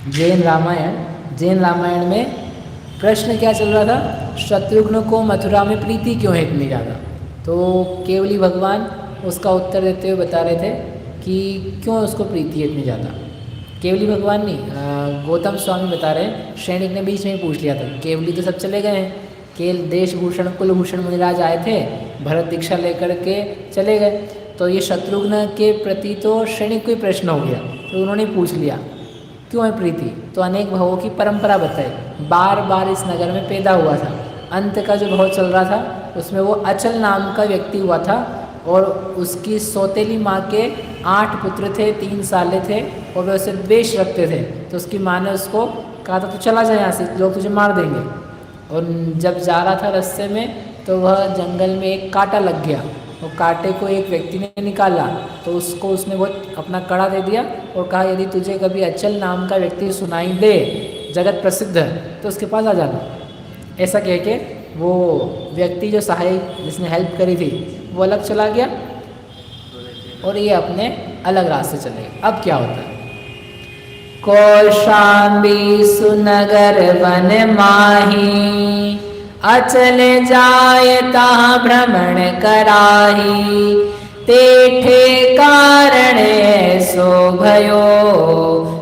जैन रामायण में प्रश्न क्या चल रहा था, शत्रुघ्न को मथुरा में प्रीति क्यों है इतनी ज़्यादा। तो केवली भगवान उसका उत्तर देते हुए बता रहे थे कि क्यों उसको प्रीति है इतनी ज़्यादा। केवली भगवान नहीं, गौतम स्वामी बता रहे हैं, सैनिक ने बीच में ही पूछ लिया था। केवली तो सब चले गए हैं, केवल देशभूषण कुलभूषण मुनिराज आए थे, भरत दीक्षा लेकर के चले गए। तो ये शत्रुघ्न के प्रति तो सैनिक को ही प्रश्न हो गया, तो उन्होंने पूछ लिया क्यों है प्रीति। तो अनेक भावों की परंपरा बताई, बार बार इस नगर में पैदा हुआ था। अंत का जो भाव चल रहा था उसमें वो अचल नाम का व्यक्ति हुआ था और उसकी सौतेली माँ के 8 पुत्र थे, 3 साले थे और वे उसे द्वेष रखते थे। तो उसकी माँ ने उसको कहा था तो चला जाए यहाँ से, लोग तुझे मार देंगे। और जब जा रहा था रास्ते में तो वह जंगल में एक कांटा लग गया, और कांटे को एक व्यक्ति ने निकाला तो उसको उसने बहुत अपना कड़ा दे दिया और कहा यदि तुझे कभी अचल नाम का व्यक्ति सुनाई दे, जगत प्रसिद्ध है, तो उसके पास आ जाना। ऐसा कह के वो व्यक्ति जो सहायक जिसने हेल्प करी थी वो अलग चला गया और ये अपने अलग रास्ते चले गए। अब क्या होता है, कौशाम्बी सुनगर वन माही, अचल जाय ताह भ्रमण कराही, तेठे कारण सो भयो,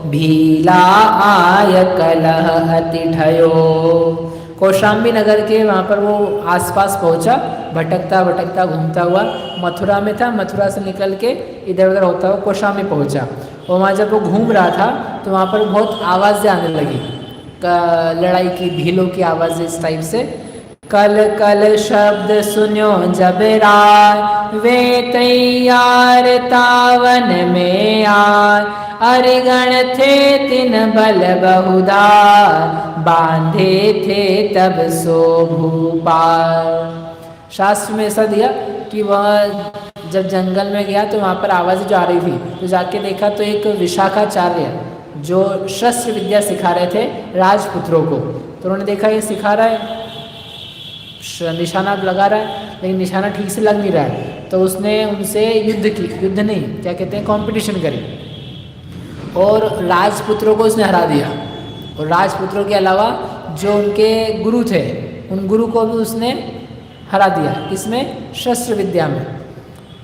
भीला आय कलह अति ठयो। कौशाम्बी नगर के वहाँ पर वो आसपास पहुँचा, भटकता भटकता घूमता हुआ मथुरा में था। मथुरा से निकल के इधर उधर होता हुआ कौशाम्बी पहुँचा। और वहाँ जब वो घूम रहा था तो वहाँ पर बहुत आवाज़ें आने लगी, लड़ाई की, भीलों की आवाज़ें इस टाइप से। कल कल शब्द सुन्यो जब राय, वे तैयार तावन में आय, अरिगण थे तिन बल बहुधार, बांधे थे तब सो भूपाल। शास्त्र में ऐसा दिया कि वह जब जंगल में गया तो वहाँ पर आवाज़ें जो आ रही थी, तो जाके देखा तो एक विशाखाचार्य जो शस्त्र विद्या सिखा रहे थे राजपुत्रों को। तो उन्होंने देखा ये सिखा रहा है, निशाना लगा रहा है, लेकिन निशाना ठीक से लग नहीं रहा है। तो उसने उनसे युद्ध नहीं, क्या कहते हैं, कंपटीशन करी और राजपुत्रों को उसने हरा दिया। और राजपुत्रों के अलावा जो उनके गुरु थे उन गुरु को भी उसने हरा दिया। इसमें शस्त्र विद्या में,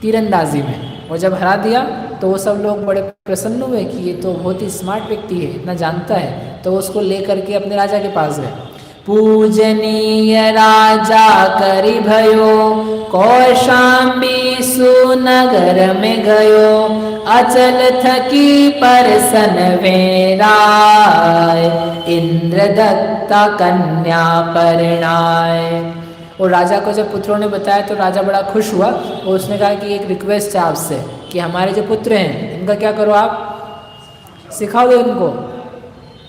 तीरंदाजी में। और जब हरा दिया तो वो सब लोग बड़े प्रसन्न हुए कि ये तो बहुत ही स्मार्ट व्यक्ति है, इतना जानता है। तो उसको लेकर के अपने राजा के पास गए। पूजनीय राजा करि भयो, कौशाम्बी सुनगर में गयो, अचल थकी परसन वेराय, इंद्र दत्ता कन्या परिणाय। और राजा को जब पुत्रों ने बताया तो राजा बड़ा खुश हुआ और उसने कहा कि एक रिक्वेस्ट है आपसे कि हमारे जो पुत्र हैं इनका क्या करो, आप सिखा दो इनको।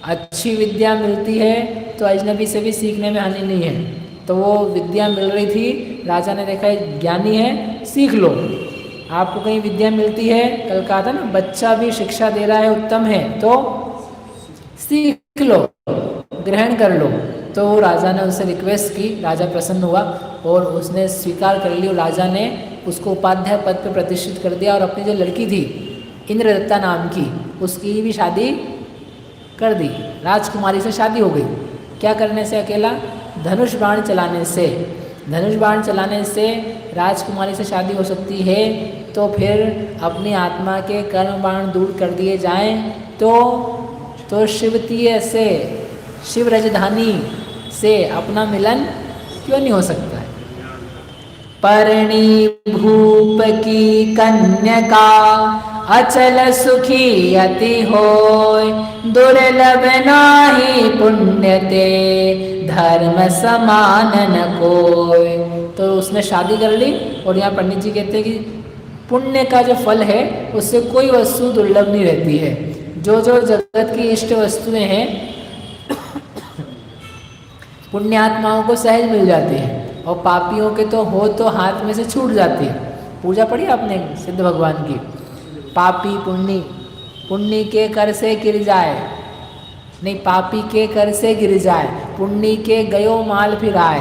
अच्छी विद्या मिलती है तो अजनबी से भी सीखने में हानि नहीं है। तो वो विद्या मिल रही थी, राजा ने देखा ज्ञानी है, सीख लो। आपको कहीं विद्या मिलती है, कल कहा था ना, बच्चा भी शिक्षा दे रहा है उत्तम है तो सीख लो, ग्रहण कर लो। तो राजा ने उससे रिक्वेस्ट की, राजा प्रसन्न हुआ और उसने स्वीकार कर ली। और राजा ने उसको उपाध्याय पद पर प्रतिष्ठित कर दिया और अपनी जो लड़की थी इंद्रदत्ता नाम की, उसकी भी शादी कर दी। राजकुमारी से शादी हो गई। क्या करने से? अकेला धनुष बाण चलाने से। धनुष बाण चलाने से राजकुमारी से शादी हो सकती है। तो फिर अपनी आत्मा के कर्म बाण दूर कर दिए जाएं तो शिवतीय से, शिव राजधानी से अपना मिलन क्यों नहीं हो सकता है। परणी भूप की कन्यका, अचल सुखी अति होय, दुर्लभ नाही पुण्य ते, धर्म समान न कोय। तो उसने शादी कर ली। और यहाँ पंडित जी कहते हैं कि पुण्य का जो फल है उससे कोई वस्तु दुर्लभ नहीं रहती है। जो जो जगत की इष्ट वस्तुएं हैं पुण्यात्माओं को सहज मिल जाती है और पापियों के तो हो तो हाथ में से छूट जाती है। पूजा पढ़ी आपने सिद्ध भगवान की, पापी पुण्य, पुण्य के कर से गिर जाए, नहीं पापी के कर से गिर जाए, पुण्य के गयो माल फिर आए।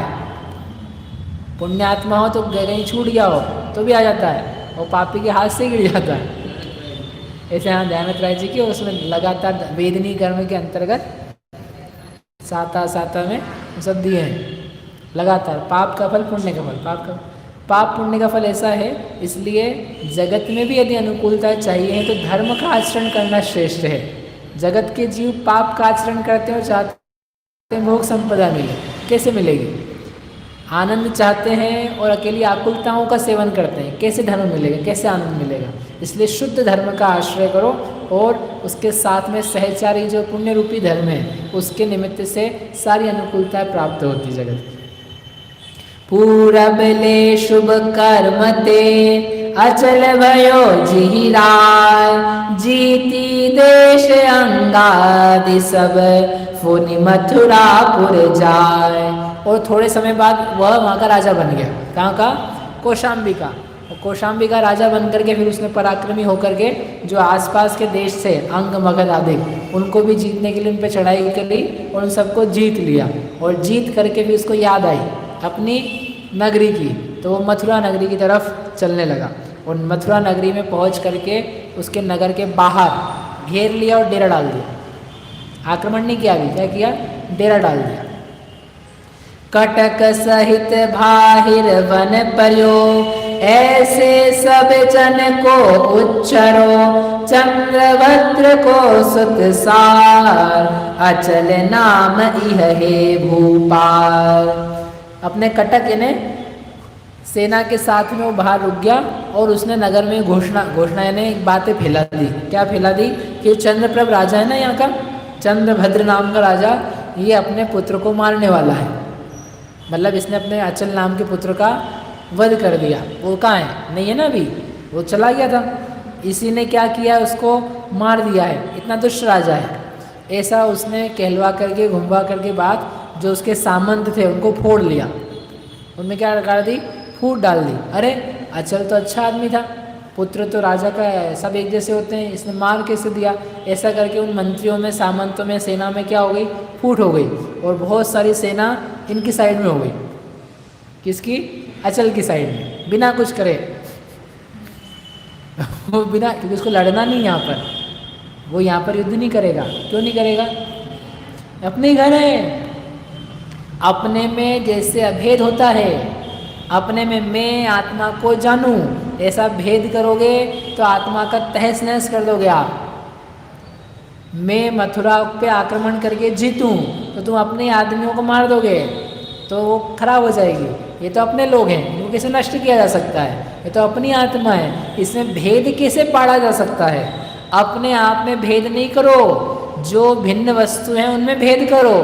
पुण्यात्मा हो तो कहीं छूट गया हो तो भी आ जाता है और पापी के हाथ से गिर जाता है। ऐसे यहाँ ध्यानत्रय जी की उसमें लगातार वेदनी कर्म के अंतर्गत साता साता में सब दिए हैं लगातार। पाप का फल पुण्य का फल, पाप पुण्य का फल ऐसा है, इसलिए जगत में भी यदि अनुकूलता चाहिए तो धर्म का आचरण करना श्रेष्ठ है। जगत के जीव पाप का आचरण करते हैं और चाहते हैं भोग संपदा मिले, कैसे मिलेगी? आनंद चाहते हैं और अकेली आकुलताओं का सेवन करते हैं, कैसे धर्म मिलेगा, कैसे आनंद मिलेगा? इसलिए शुद्ध धर्म का आश्रय करो और उसके साथ में सहचारी जो पुण्य रूपी धर्म है उसके निमित्त से सारी अनुकूलताएं प्राप्त होती जगत। पूरब ले शुभ कर्म ते अचल भयो जिहिराय, जीती देश अंगादि सब फुनि मथुरापुर जाए। और थोड़े समय बाद वह वहाँ का राजा बन गया। कहाँ का? कौशाम्बी का। और कौशाम्बी का राजा बन करके फिर उसने पराक्रमी होकर के जो आसपास के देश थे अंग मगध आदि, उनको भी जीतने के लिए उन पर चढ़ाई करी और उन सबको जीत लिया। और जीत करके भी उसको याद आई अपनी नगरी की, तो वो मथुरा नगरी की तरफ चलने लगा। और मथुरा नगरी में पहुंच करके उसके नगर के बाहर घेर लिया और डेरा डाल दिया। आक्रमण नहीं किया, अभी क्या किया? डेरा डाल दिया। कटक सहित बाहिर वन पर्यो, ऐसे सब जन को उच्चरो, चंद्रभद्र को सुत सार, अचल नाम इह हे भूपाल। अपने कटक यानी सेना के साथ में वो बाहर रुक गया और उसने नगर में घोषणा यानी एक बातें फैला दी। क्या फैला दी? कि चंद्रप्रभ राजा है ना यहाँ का, चंद्रभद्र नाम का राजा, ये अपने पुत्र को मारने वाला है। मतलब इसने अपने अचल नाम के पुत्र का वध कर दिया। वो कहाँ है? नहीं है ना, अभी वो चला गया था। इसी ने क्या किया? उसको मार दिया है। इतना दुष्ट राजा है। ऐसा उसने कहलवा करके घुमवा करके बाद जो उसके सामंत थे उनको फोड़ लिया। उनमें क्या कर दी? फूट डाल दी। अरे अचल तो अच्छा आदमी था, पुत्र तो राजा का है, सब एक जैसे होते हैं, इसने मार कैसे दिया? ऐसा करके उन मंत्रियों में, सामंतों में, सेना में क्या हो गई? फूट हो गई। और बहुत सारी सेना इनकी साइड में हो गई। किसकी? अचल की साइड में, बिना कुछ करे। वो बिना, क्योंकि उसको लड़ना नहीं यहाँ पर, वो यहाँ पर युद्ध नहीं करेगा। क्यों नहीं करेगा? अपने ही घर है। अपने में जैसे अभेद होता है, अपने में मैं आत्मा को जानूं, ऐसा भेद करोगे तो आत्मा का तहस नहस कर दोगे आप। मैं मथुरा पे आक्रमण करके जीतूं तो तुम अपने आदमियों को मार दोगे, तो वो खराब हो जाएगी। ये तो अपने लोग हैं, इनको कैसे नष्ट किया जा सकता है? ये तो अपनी आत्मा है, इसमें भेद कैसे पाड़ा जा सकता है? अपने आप में भेद नहीं करो, जो भिन्न वस्तु हैं उनमें भेद करो।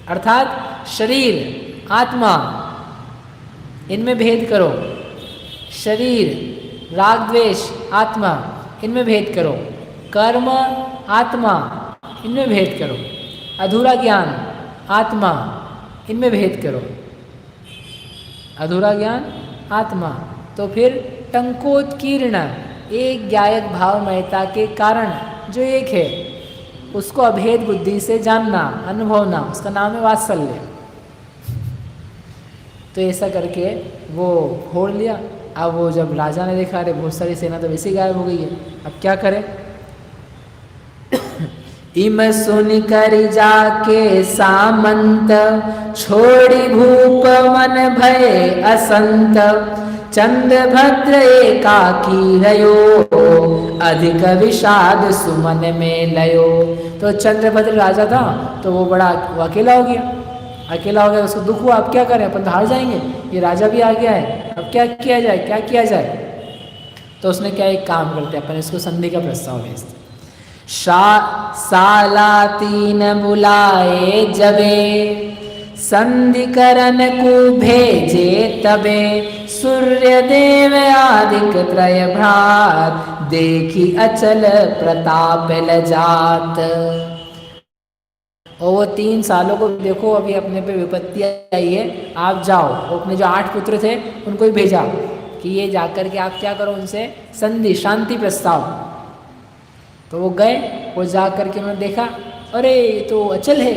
अर्थात शरीर, आत्मा, इनमें भेद करो। शरीर, राग द्वेष, आत्मा, इनमें भेद करो। कर्म, आत्मा, इनमें भेद करो। अधूरा ज्ञान, आत्मा, इनमें भेद करो। अधूरा ज्ञान, आत्मा। तो फिर टंकोत्कीर्ण, एक ज्ञायक भावमयता के कारण जो एक है उसको अभेद बुद्धि से जानना, अनुभवना, उसका नाम है वात्सल्य। तो ऐसा करके वो फोड़ लिया। अब वो जब राजा ने देखा, अरे बहुत सारी सेना तो वैसे गायब हो गई है, अब क्या करें? इम सुन कर जाके सामंत, छोड़ी भूप मन भय असंत, चंद्रभद्र एकाकी रयो, अधिक विषाद सुमन में लयो। तो चंद्रभद्र राजा था तो वो बड़ा अकेला हो गया। अकेला हो गया, उसको दुख हुआ। अब क्या करें? अपन तो हार जाएंगे, ये राजा भी आ गया है, अब क्या किया जाए, क्या किया जाए? तो उसने क्या, एक काम करते अपन इसको संधि का प्रस्ताव भेजते। साला तीन बुलाए जबे, संधि करन को भेजे तबे, सूर्य देव आदिक त्रय भ्रात, देखी अचल प्रताप लजात। और वो 3 सालों को देखो, अभी अपने पे विपत्ति आई है, आप जाओ। वो अपने जो 8 पुत्र थे उनको ही भेजा कि ये जाकर के आप क्या करो, उनसे संधि, शांति प्रस्ताव। तो वो गए, वो जा करके उन्होंने देखा, अरे ये तो अचल है,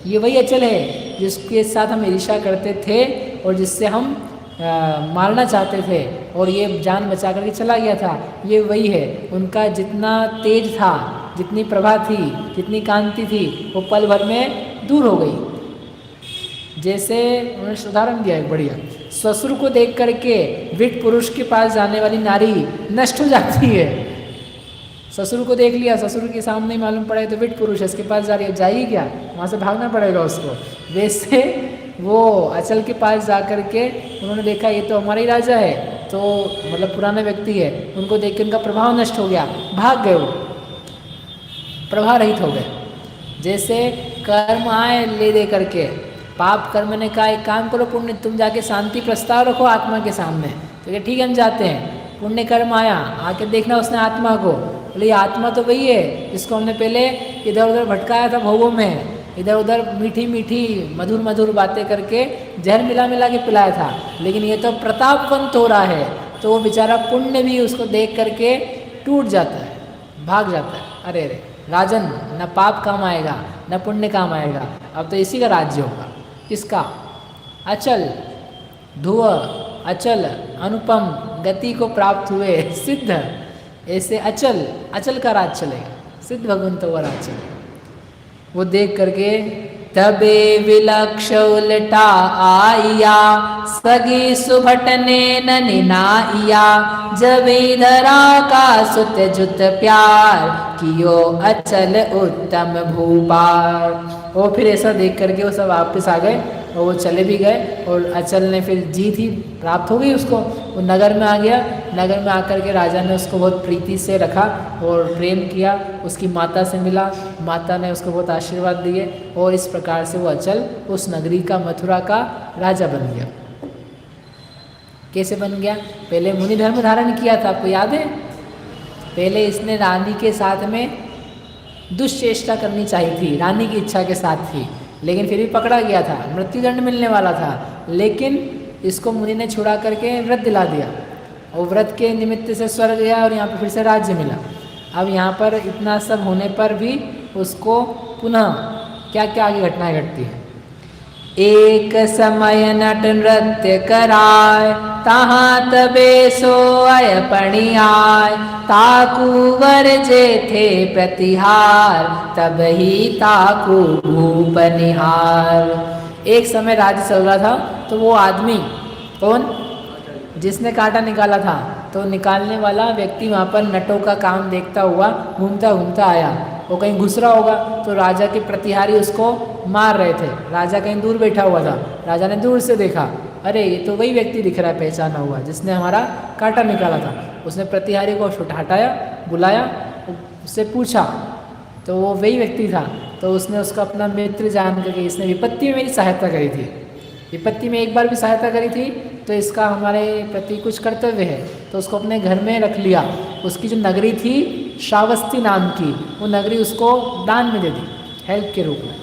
ये वही अचल है जिसके साथ हम ईर्ष्या करते थे और जिससे हम मारना चाहते थे और ये जान बचा करके चला गया था। ये वही है, उनका जितना तेज था, जितनी प्रभा थी, जितनी कांति थी, वो पल भर में दूर हो गई। जैसे उन्होंने उदाहरण दिया एक बढ़िया, ससुर को देख करके विट पुरुष के पास जाने वाली नारी नष्ट हो जाती है। ससुर को देख लिया, ससुर के सामने ही मालूम पड़ा तो विट पुरुष है, इसके पास जा रही है, जाएगी क्या, वहाँ से भागना पड़ेगा उसको। वैसे वो अचल के पास जा कर के उन्होंने देखा ये तो हमारा ही राजा है, तो मतलब पुराना व्यक्ति है, उनको देख के उनका प्रभाव नष्ट हो गया, भाग गए, वो प्रभाव रहित हो गए। जैसे कर्म आए ले दे करके, पाप कर्म ने कहा एक काम करो पुण्य, तुम जाके शांति प्रस्ताव रखो आत्मा के सामने, तो ठीक है हम जाते हैं। पुण्य कर्म आया, आके देखना उसने आत्मा को, बोले ये आत्मा तो वही है जिसको हमने पहले इधर उधर भटकाया था भोगों में, इधर उधर मीठी मीठी मधुर मधुर बातें करके जहर मिला मिला के पिलाया था, लेकिन ये तो प्रतापवंत हो रहा है। तो वो बेचारा पुण्य भी उसको देख करके टूट जाता है, भाग जाता है। अरे अरे राजन, न पाप काम आएगा न पुण्य काम आएगा, अब तो इसी का राज्य होगा। किसका? अचल ध्रुव, अचल अनुपम गति को प्राप्त हुए सिद्ध, ऐसे अचल, अचल का राज चलेगा, सिद्ध भगवंत वो राज चलेगा। वो देख करके तबे विलक्ष उलटा आइया, सगी सुभटने ननिनाइया, जब धरा का सुत जुत प्यार, कियो अचल उत्तम भूपार। वो फिर ऐसा देख करके वो सब वापस आ गए और वो चले भी गए, और अचल ने फिर जीत ही प्राप्त हो गई उसको। वो नगर में आ गया, नगर में आकर के राजा ने उसको बहुत प्रीति से रखा और प्रेम किया, उसकी माता से मिला, माता ने उसको बहुत आशीर्वाद दिए, और इस प्रकार से वो अचल उस नगरी का, मथुरा का राजा बन गया। कैसे बन गया? पहले मुनि धर्म धारण किया था, आपको याद है? पहले इसने रानी के साथ में दुष्चेष्टा करनी चाहिए थी, रानी की इच्छा के साथ थी, लेकिन फिर भी पकड़ा गया था, मृत्युदंड मिलने वाला था, लेकिन इसको मुनि ने छुड़ा करके व्रत दिला दिया, और व्रत के निमित्त से स्वर्ग गया और यहाँ पर फिर से राज्य मिला। अब यहाँ पर इतना सब होने पर भी उसको पुनः क्या क्या आगे घटनाएं घटती हैं। एक समय नट नृत्य कराय, तहाँ तबे सोय पणियाय, ताकू वर जे थे प्रतिहार, तब ही ताकू भूप निहार। एक समय राज्य चल रहा था, तो वो आदमी कौन, जिसने कांटा निकाला था, तो निकालने वाला व्यक्ति वहाँ पर नटों का काम देखता हुआ घूमता घूमता आया। वो कहीं घुस रहा होगा, तो राजा के प्रतिहारी उसको मार रहे थे। राजा कहीं दूर बैठा हुआ था, राजा ने दूर से देखा, अरे ये तो वही व्यक्ति दिख रहा है, पहचाना हुआ, जिसने हमारा कांटा निकाला था। उसने प्रतिहारी को हटाया, बुलाया, उससे पूछा, तो वो वही व्यक्ति था। तो उसने उसका अपना मित्र जान करके, इसने विपत्ति में मेरी सहायता करी थी, विपत्ति में एक बार भी सहायता करी थी, तो इसका हमारे प्रति कुछ कर्तव्य है, तो उसको अपने घर में रख लिया। उसकी जो नगरी थी श्रावस्ती नाम की, वो नगरी उसको दान में दे दी, हेल्प के रूप में।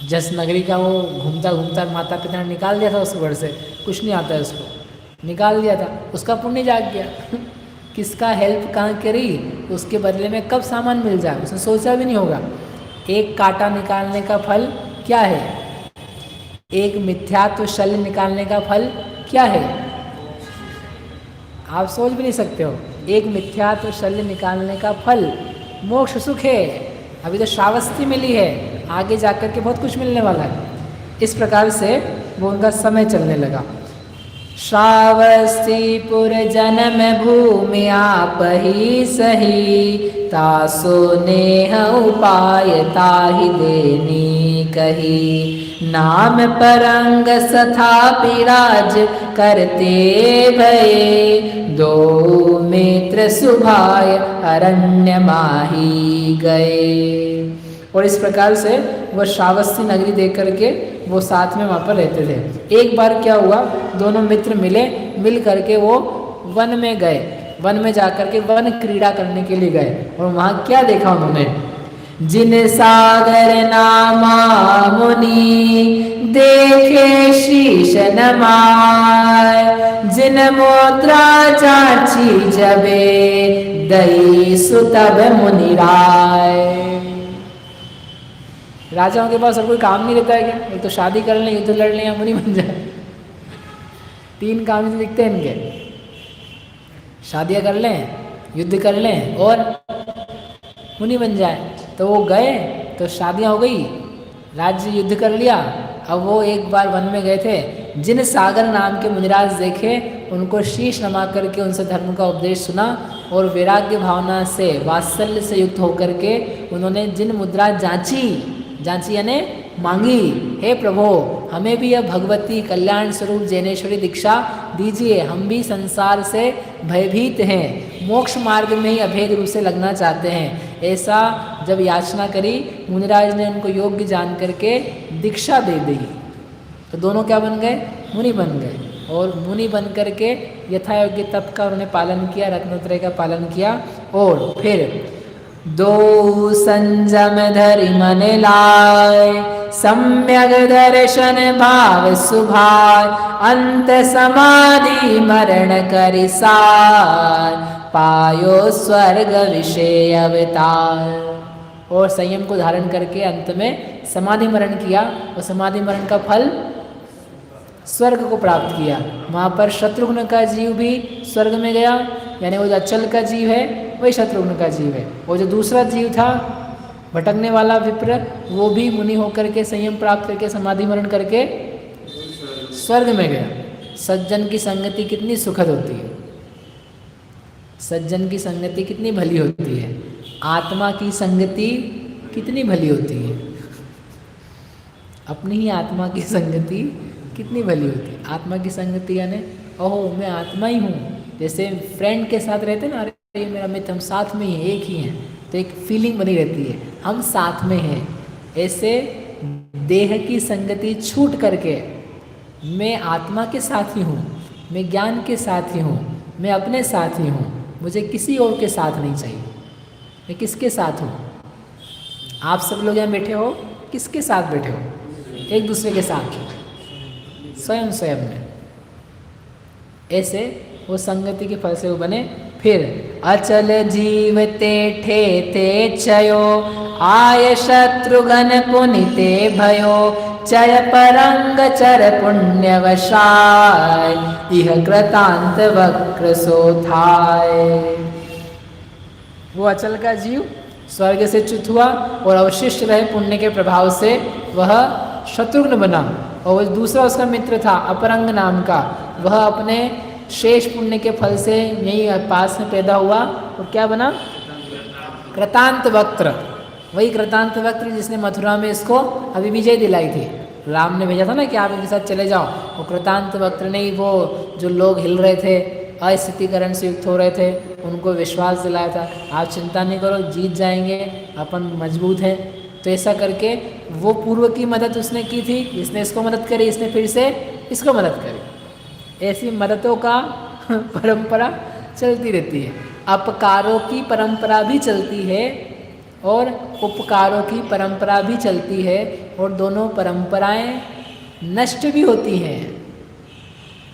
जिस नगरी का वो घूमता घूमता माता पिता ने निकाल दिया था उस घर से, कुछ नहीं आता है उसको, निकाल दिया था, उसका पुण्य जाग गया। किसका हेल्प कहाँ करी, उसके बदले में कब सामान मिल जाए, उसने सोचा भी नहीं होगा। एक कांटा निकालने का फल क्या है, एक मिथ्यात्व शल्य निकालने का फल क्या है, आप सोच भी नहीं सकते हो। एक मिथ्यात्व शल्य निकालने का फल मोक्ष सुख है। अभी तो श्रावस्ती मिली है, आगे जाकर के बहुत कुछ मिलने वाला है। इस प्रकार से वो उनका समय चलने लगा। श्रावस्तीपुर जन्म भूमि आप ही सही, तासो नेह उपाय ताहि देनी कही, नाम परंग सथापि राज करते भये, दो मित्र सुभाय अरण्य माही गए। और इस प्रकार से वह श्रावस्ती नगरी देख करके वो साथ में वहाँ पर रहते थे। एक बार क्या हुआ, दोनों मित्र मिले, मिल करके वो वन में गए, वन में जाकर के वन क्रीड़ा करने के लिए गए। और वहाँ क्या देखा उन्होंने, जिन सागर नामा मुनि देखे शीश नमाय, जिन मुद्रा चाची जबे दई सुतब मुनि राय। राजाओं के पास और कोई काम नहीं रहता है क्या, एक तो शादी कर लें, युद्ध लड़ लें या मुनि बन जाए। 3 काम तो दिखते हैं इनके, शादियाँ कर लें, युद्ध कर लें और मुनि बन जाए। तो वो गए तो शादियाँ हो गई, राज्य युद्ध कर लिया। अब वो एक बार वन में गए थे, जिन सागर नाम के मुनिराज देखे उनको शीश नमा करके उनसे धर्म का उपदेश सुना और वैराग्य भावना से वात्सल्य से युक्त होकर के उन्होंने जिन मुद्रा जांची यानी मांगी, हे प्रभु हमें भी यह भगवती कल्याण स्वरूप जैनेश्वरी दीक्षा दीजिए, हम भी संसार से भयभीत हैं, मोक्ष मार्ग में ही अभेद रूप से लगना चाहते हैं। ऐसा जब याचना करी, मुनिराज ने उनको योग्य जान करके दीक्षा दे दी। तो दोनों क्या बन गए? मुनि बन गए। और मुनि बन करके यथा योग्य तप का उन्होंने पालन किया, रत्नत्रय का पालन किया। और फिर 2 संजम धरि मन लाय, सम्यक दर्शन भाव सुभाय, अंत समाधि मरण करि सार, पायो स्वर्ग विषय अवतार। और संयम को धारण करके अंत में समाधि मरण किया और समाधि मरण का फल स्वर्ग को प्राप्त किया। वहाँ पर शत्रुघ्न का जीव भी स्वर्ग में गया, यानी वो जो अचल का जीव है वही शत्रुघ्न का जीव है। वो जो दूसरा जीव था भटकने वाला विप्र, वो भी मुनि होकर के संयम प्राप्त करके समाधि मरण करके स्वर्ग में गया। सज्जन की संगति कितनी सुखद होती है, सज्जन की संगति कितनी भली होती है, आत्मा की संगति कितनी भली होती है, अपनी ही आत्मा की संगति कितनी भली होती है। आत्मा की संगति यानी ओहो मैं आत्मा ही हूँ, जैसे फ्रेंड के साथ रहते ना, अरे ये मेरा मित्र, हम साथ में ही एक ही हैं, तो एक फीलिंग बनी रहती है हम साथ में हैं। ऐसे देह की संगति छूट करके मैं आत्मा के साथ ही हूँ, मैं ज्ञान के साथ ही हूँ, मैं अपने साथ ही हूँ, मुझे किसी और के साथ नहीं चाहिए। मैं किसके साथ हूँ? आप सब लोग यहाँ बैठे हो, किसके साथ बैठे हो? एक दूसरे के साथ, स्वयं स्वयं में। ऐसे वो संगति के फल से वो बने। फिर अचल जीव ते ठे चयो, आय शत्रुघ्न पुनिते भयो, चय परंग चर पुण्यवशाय, इह कृतांत वक्र सोथाय। वो अचल का जीव स्वर्ग से च्युत हुआ और अवशिष्ट रहे पुण्य के प्रभाव से वह शत्रुघ्न बना। और दूसरा उसका मित्र था अपरंग नाम का, वह अपने शेष पुण्य के फल से यही पास में पैदा हुआ और क्या बना? कृतांत वक्त्र। वही कृतांत वक्त्र जिसने मथुरा में इसको अभी विजय दिलाई थी। राम ने भेजा था ना कि आप इनके साथ चले जाओ, वो कृतांत वक्त्र ने ही वो जो लोग हिल रहे थे, अस्थितिकरण से युक्त हो रहे थे, उनको विश्वास दिलाया था, आप चिंता नहीं करो जीत जाएंगे, अपन मजबूत हैं। तो ऐसा करके वो पूर्व की मदद उसने की थी, इसने इसको मदद करी, इसने फिर से इसको मदद करी। ऐसी मददों का परंपरा चलती रहती है। अपकारों की परंपरा भी चलती है और उपकारों की परंपरा भी चलती है, और दोनों परंपराएं नष्ट भी होती हैं।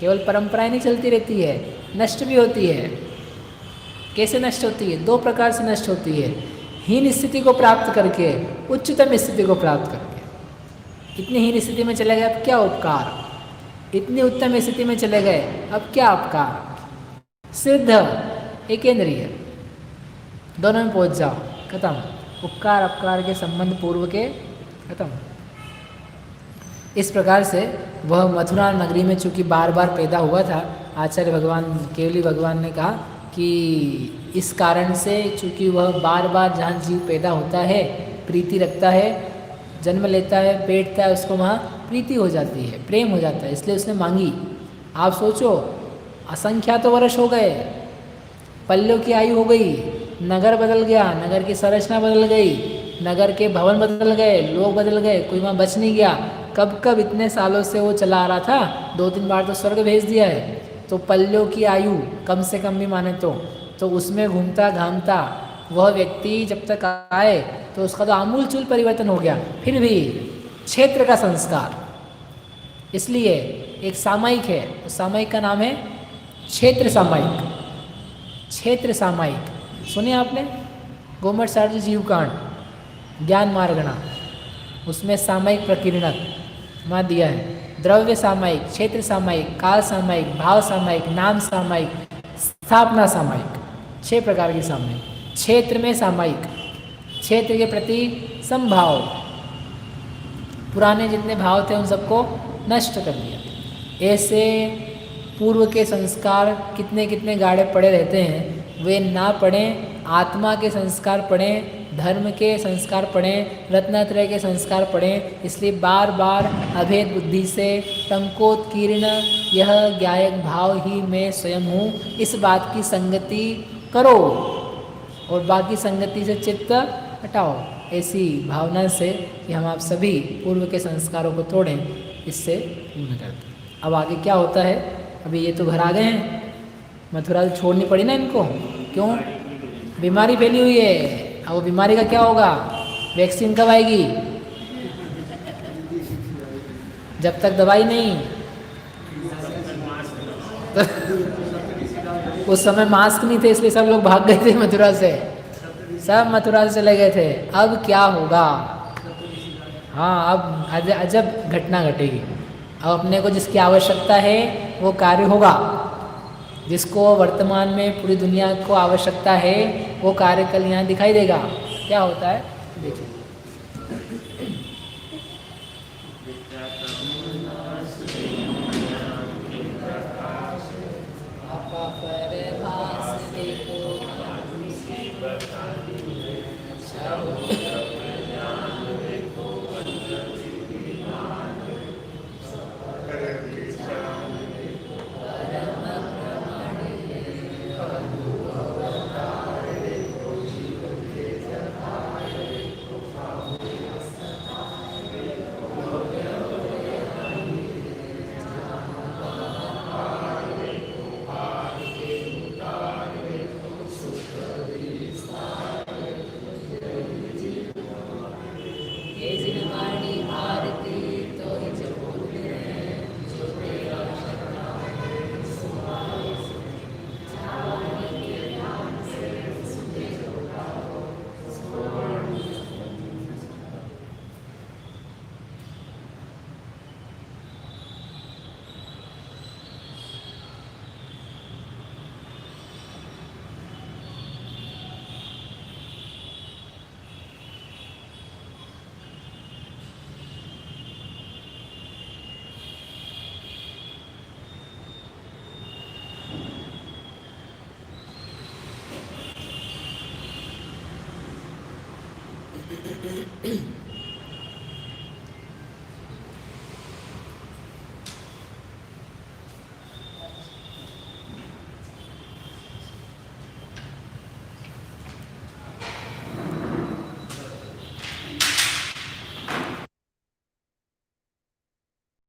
केवल परंपराएं नहीं चलती रहती है, नष्ट भी होती है। कैसे नष्ट होती है? 2 प्रकार से नष्ट होती है। हीन स्थिति को प्राप्त करके, उच्चतम स्थिति को प्राप्त करके। इतनी हीन स्थिति में चले गए, अब क्या उपकार? इतनी उत्तम स्थिति में चले गए, अब क्या अपकार? सिद्ध एकेंद्रिय, दोनों में पहुंच जाओ, खत्म। उपकार अपकार के संबंध पूर्व के खत्म। इस प्रकार से वह मथुरा नगरी में चूँकि बार बार पैदा हुआ था, आचार्य भगवान केवली भगवान ने कहा कि इस कारण से चूँकि वह बार बार जहाँ जीव पैदा होता है, प्रीति रखता है, जन्म लेता है, बैठता है, उसको वहाँ प्रीति हो जाती है, प्रेम हो जाता है, इसलिए उसने मांगी। आप सोचो, असंख्यात वर्ष हो गए, पल्लों की आयु हो गई, नगर बदल गया, नगर की संरचना बदल गई, नगर के भवन बदल गए, लोग बदल गए, कोई वहाँ बच नहीं गया। कब कब इतने सालों से वो चला आ रहा था, 2-3 बार तो स्वर्ग भेज दिया है। तो पल्लों की आयु कम से कम भी माने तो उसमें घूमता घामता वह व्यक्ति जब तक आए तो उसका तो आमूलचूल परिवर्तन हो गया। फिर भी क्षेत्र का संस्कार, इसलिए एक सामायिक है, उस सामायिक का नाम है क्षेत्र सामायिक। क्षेत्र सामायिक सुनिए आपने? गोमट सार्ज जीवकांड, ज्ञान मार्गणा, उसमें सामायिक प्रकीर्णक वहाँ दिया है। द्रव्य सामायिक, क्षेत्र सामायिक, काल सामायिक, भाव सामायिक, नाम सामायिक, स्थापना सामायिक, 6 प्रकार की सामायिक। क्षेत्र में सामायिक, क्षेत्र के प्रति संभाव, पुराने जितने भाव थे उन सबको नष्ट कर दिया। ऐसे पूर्व के संस्कार कितने कितने गाढ़े पड़े रहते हैं, वे ना पड़ें, आत्मा के संस्कार पड़ें, धर्म के संस्कार पढ़ें, रत्नात्रय के संस्कार पढ़ें। इसलिए बार बार अभेद बुद्धि से टंकोत्कीर्ण यह ज्ञायक भाव ही मैं स्वयं हूँ, इस बात की संगति करो और बाकी संगति से चित्त हटाओ, ऐसी भावना से कि हम आप सभी पूर्व के संस्कारों को तोड़ें, इससे पूर्ण करते हैं। अब आगे क्या होता है, अभी ये तो घर आ गए हैं, मथुरा छोड़नी पड़ी ना इनको, क्यों? बीमारी फैली हुई है। अब वो बीमारी का क्या होगा, वैक्सीन कब आएगी? जब तक दवाई नहीं उस समय मास्क नहीं थे, इसलिए सब लोग भाग गए थे मथुरा से, सब मथुरा से चले गए थे। अब क्या होगा? हाँ, अब अजब घटना घटेगी। अब अपने को जिसकी आवश्यकता है वो कार्य होगा, जिसको वर्तमान में पूरी दुनिया को आवश्यकता है वो कार्य कल यहाँ दिखाई देगा। क्या होता है देखिए।